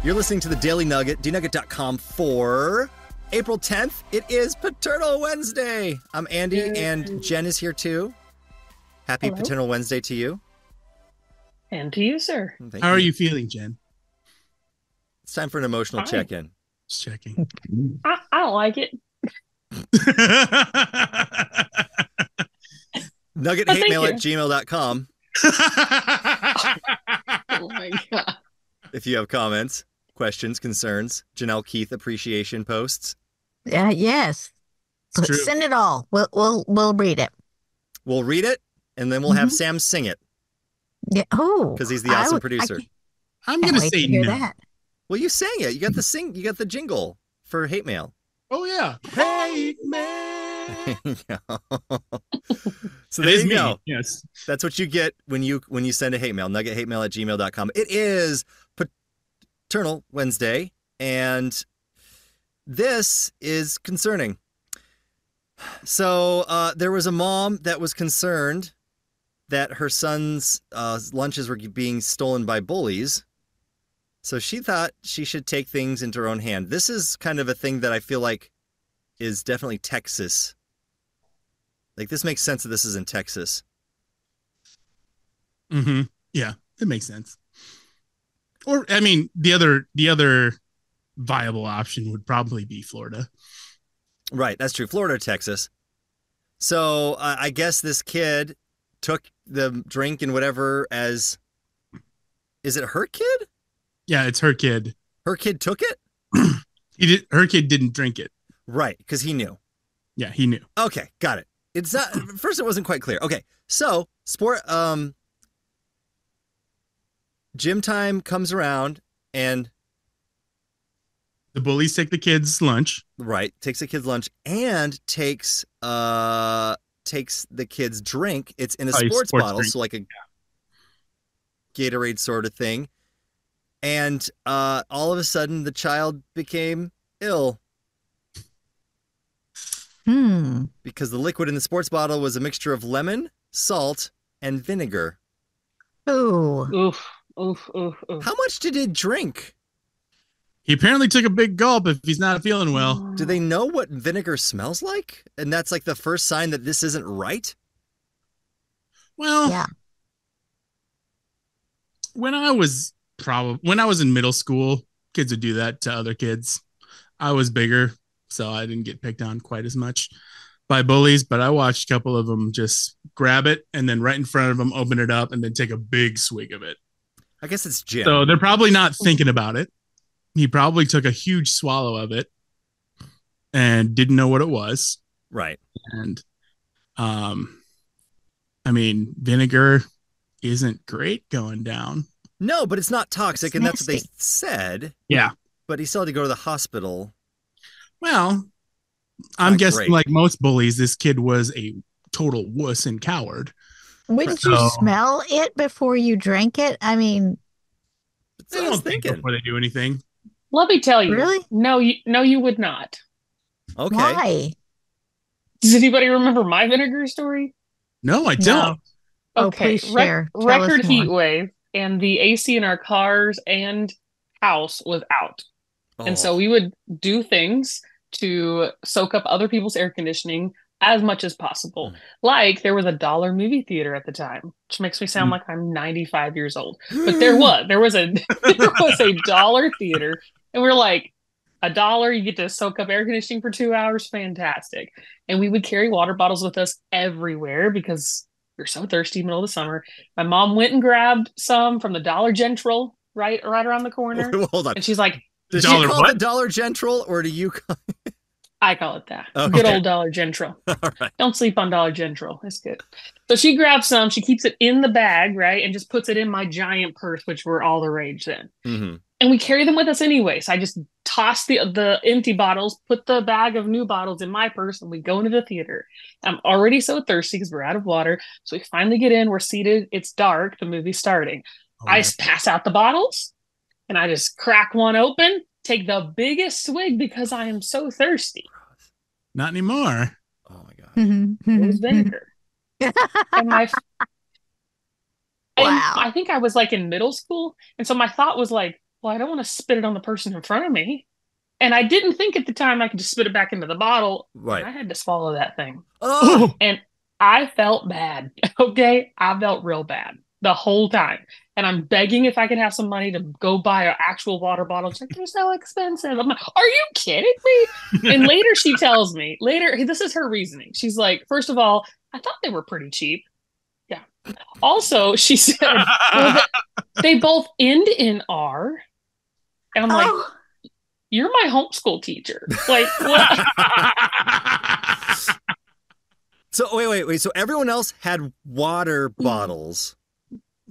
You're listening to the Daily Nugget, dnugget.com for April 10th. It is Paternal Wednesday. I'm Andy, and Jen is here too. Happy Hello. Paternal Wednesday to you. And to you, sir. How are you feeling, Jen? It's time for an emotional Fine. check-in. Just checking. I don't like it. NuggetHateMail@gmail.com Oh my God. if you have comments, questions, concerns, Janelle Keith appreciation posts. Yes. It's true. Send it all. We'll read it. We'll read it, and then we'll have Sam sing it Yeah. Oh, because he's the awesome producer. I'm going to wait to say hear no. that. Well, you sang it. You got the jingle for hate mail. Oh, yeah. Hate mail. So It there is you me. go. Yes. That's what you get when you send a hate mail. NuggetHateMail@gmail.com. It is Paternal Wednesday, and this is concerning. So there was a mom that was concerned that her son's lunches were being stolen by bullies. So she thought she should take things into her own hand. This is kind of a thing that I feel like is definitely Texas. Like, this makes sense that this is in Texas. Mm-hmm. Yeah, it makes sense. Or, I mean, the other viable option would probably be Florida. Right, that's true. Florida or Texas. So I guess this kid took the drink and whatever as... Is it her kid? Yeah, it's her kid. Her kid took it? Her kid didn't drink it. Right, because he knew. Yeah, he knew. Okay, got it. It's not... First, it wasn't quite clear. Okay, so gym time comes around and... The bullies take the kids' lunch. Right, takes the kid's lunch and takes the kid's drink. It's in a sports bottle, drink. so like a Gatorade sort of thing. And all of a sudden, the child became ill because the liquid in the sports bottle was a mixture of lemon, salt, and vinegar. Ooh. Oof. How much did it drink? He apparently took a big gulp if he's not feeling well. Do they know what vinegar smells like? And that's like the first sign that this isn't right? Well, Yeah. when I was in middle school, kids would do that to other kids. I was bigger, so I didn't get picked on quite as much by bullies, but I watched a couple of them just grab it and then right in front of them, open it up and then take a big swig of it. I guess it's Jim. So they're probably not thinking about it. He probably took a huge swallow of it and didn't know what it was. Right. And, I mean, vinegar isn't great going down. No, but it's not toxic, It's and that's what they nasty. said. Yeah. But he still had to go to the hospital. Well, I'm Not guessing great. like most bullies, this kid was a total wuss and coward. Wouldn't So- you smell it before you drank it? I mean, That's They what I was don't think thinking. before they do anything. Let me tell you. Really? No, you would not. Okay. why? Does anybody remember my vinegar story? No, I don't. Oh, Okay. please share. Tell us Record more. heat wave, and the AC in our cars and house was out. And so we would do things to soak up other people's air conditioning as much as possible. Like there was a dollar movie theater at the time, which makes me sound like I'm 95 years old. But there was a dollar theater, and we're like, $1, you get to soak up air conditioning for 2 hours, fantastic. And we would carry water bottles with us everywhere because we're so thirsty middle of the summer. My mom went and grabbed some from the Dollar General right around the corner. Hold on. And she's like, Does she Dollar call what? it Dollar General, or do you call I call it that. Okay. Good old Dollar General. All right. Don't sleep on Dollar General. It's good. So she grabs some, she keeps it in the bag, right? And just puts it in my giant purse, which were all the rage then. Mm-hmm. And we carry them with us anyway. So I just toss the empty bottles, put the bag of new bottles in my purse, and we go into the theater. I'm already so thirsty because we're out of water. So we finally get in, we're seated, it's dark, the movie's starting. I pass out the bottles and I just crack one open, take the biggest swig because I am so thirsty. Not anymore. Oh my god. It was vinegar. And Wow. I think I was like in middle school. And so my thought was like, well, I don't want to spit it on the person in front of me. And I didn't think at the time I could just spit it back into the bottle. Right. And I had to swallow that thing. Oh, And I felt bad. Okay. I felt real bad the whole time. And I'm begging if I can have some money to go buy an actual water bottle. She's like, they're so expensive. I'm like, are you kidding me? And later she tells me, this is her reasoning. She's like, first of all, I thought they were pretty cheap. Yeah. Also, she said, well, they both end in R. And I'm like, you're my homeschool teacher. Like, what? So wait. So everyone else had water bottles.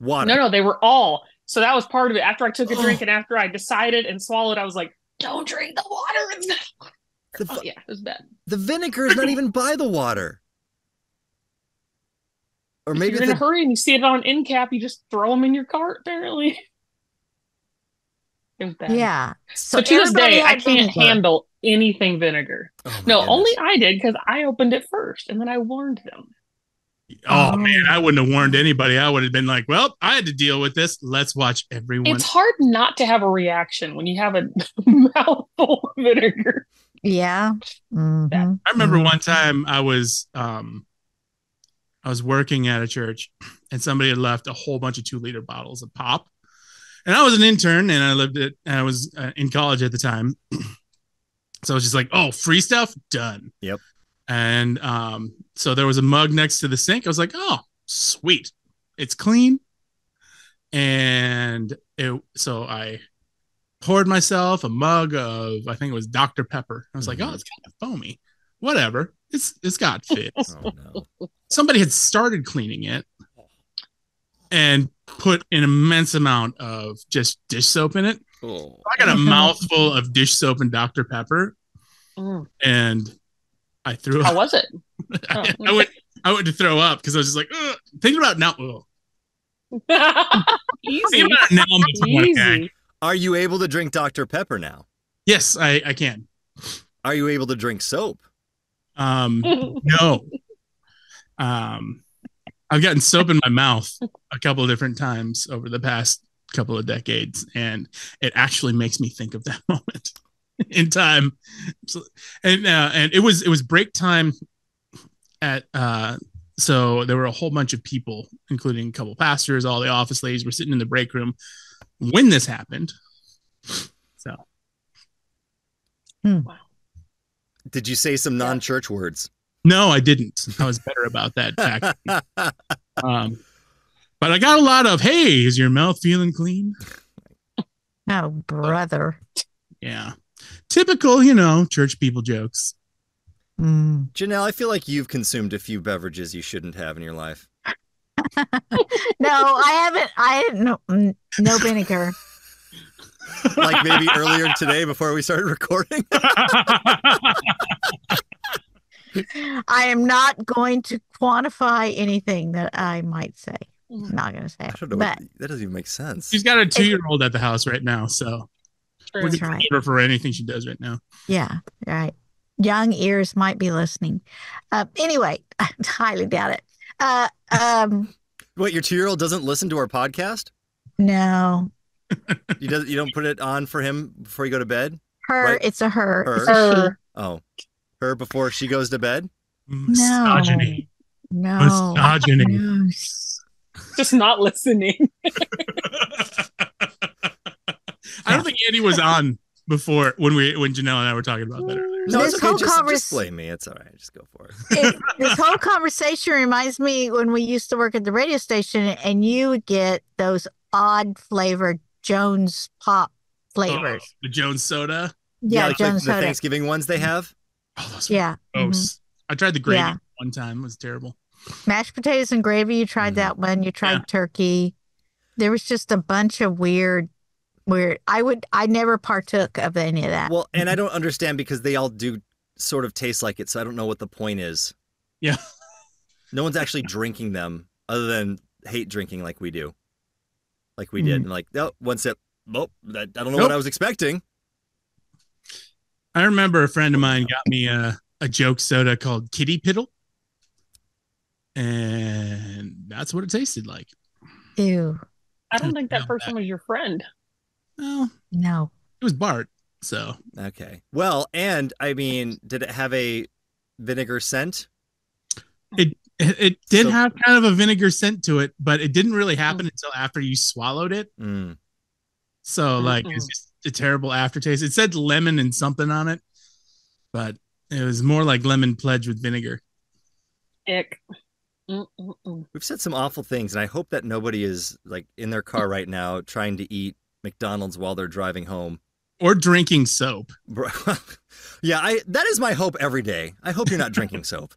Water. No, they were all. So that was part of it. After I took a drink and after I decided and swallowed, I was like, don't drink the water. Yeah, it was bad. The vinegar is not even by the water. Or maybe if you're in a hurry and you see it on an end cap, you just throw them in your cart, apparently. It was bad. Yeah. So to this day, I can't handle anything vinegar. No, goodness. only I did because I opened it first and then I warned them. Oh man, I wouldn't have warned anybody. I would have been like, well, I had to deal with this. Let's watch everyone. It's hard not to have a reaction when you have a mouthful of vinegar. Yeah. Mm-hmm. I remember one time I was working at a church and somebody had left a whole bunch of 2-liter bottles of pop. And I was an intern and I was in college at the time. So I was just like, oh, free stuff? Done. Yep. And so there was a mug next to the sink. I was like, oh, sweet. It's clean. And so I poured myself a mug of, I think it was Dr. Pepper. I was like, oh, it's kind of foamy. Whatever. It's got fits. Oh, no. Somebody had started cleaning it and put an immense amount of just dish soap in it. Oh. I got a mouthful of dish soap and Dr. Pepper. And I threw up. How was it? I went to throw up because I was just like, thinking about now. Easy. Thinking about it now. Easy. Are you able to drink Dr. Pepper now? Yes, I can. Are you able to drink soap? No. I've gotten soap in my mouth a couple of different times over the past couple of decades, and it actually makes me think of that moment in time. And it was break time at so there were a whole bunch of people, including a couple pastors, all the office ladies were sitting in the break room when this happened. So wow. Did you say some non-church words? No, I didn't. I was better about that. But I got a lot of, hey, is your mouth feeling clean? Oh, brother. Yeah. Typical, church people jokes. Janelle, I feel like you've consumed a few beverages you shouldn't have in your life. No, I haven't. I didn't. No vinegar. Like maybe earlier today before we started recording. I am not going to quantify anything that I might say. I'm not going to say. I don't know. But that doesn't even make sense. She's got a 2-year-old at the house right now, so we're that's right. her for anything she does right now. Yeah, right. Young ears might be listening. Anyway, I highly doubt it. What, your 2-year-old doesn't listen to our podcast? No. You don't put it on for him before you go to bed? Her, Right? it's a her. Her. It's a she. Oh, her before she goes to bed? Misogyny. No. Misogyny. No. Just not listening. I don't think Andy was on before when Janelle and I were talking about that. No, This it's okay. whole Just blame me. It's all right. Just go for it. This whole conversation reminds me when we used to work at the radio station and you would get those odd flavored Jones Pop flavors. Oh, the Jones soda. Yeah, like Jones the soda. Thanksgiving ones they have. Oh, those Yeah. were gross. I tried the gravy Yeah. one time. It was terrible. Mashed potatoes and gravy. You tried that one. You tried turkey. There was just a bunch of weird. I never partook of any of that. Well, and I don't understand because they all do sort of taste like it, so I don't know what the point is. Yeah. No one's actually drinking them other than hate drinking like we do. Like we did. And like, oh, one sip. Oh, I don't know what I was expecting. I remember a friend of mine got me a joke soda called Kitty Piddle. And that's what it tasted like. Ew. I don't think that person was your friend. Well, No. it was Bart. So Okay. Well, and I mean, did it have a vinegar scent? it did So- have kind of a vinegar scent to it, but it didn't really happen until after you swallowed it. Mm. So like it's just a terrible aftertaste. It said lemon and something on it, but it was more like lemon pledge with vinegar. Ick. We've said some awful things, and I hope that nobody is like in their car right now trying to eat McDonald's while they're driving home. Or drinking soap. Yeah, that is my hope every day. I hope you're not drinking soap.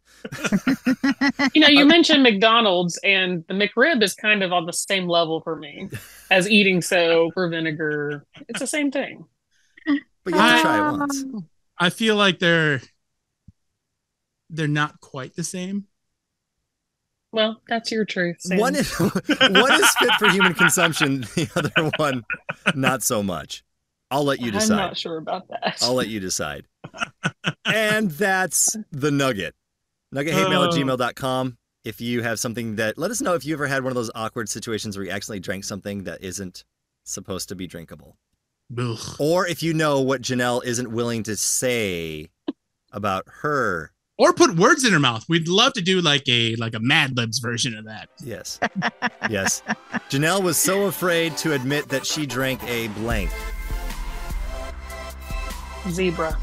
You mentioned McDonald's, and the McRib is kind of on the same level for me as eating soap or vinegar. It's the same thing. But you have to try it once. I feel like they're not quite the same. Well, that's your truth, Sam. One is fit for human consumption. The other one, not so much. I'll let you decide. I'm not sure about that. I'll let you decide. And that's the Nugget. NuggetHateMail@gmail.com. If you have something let us know if you ever had one of those awkward situations where you accidentally drank something that isn't supposed to be drinkable. Ugh. Or if you know what Janelle isn't willing to say about her. Or put words in her mouth. We'd love to do like a Mad Libs version of that. Yes. Yes. Janelle was so afraid to admit that she drank a blank. Zebra.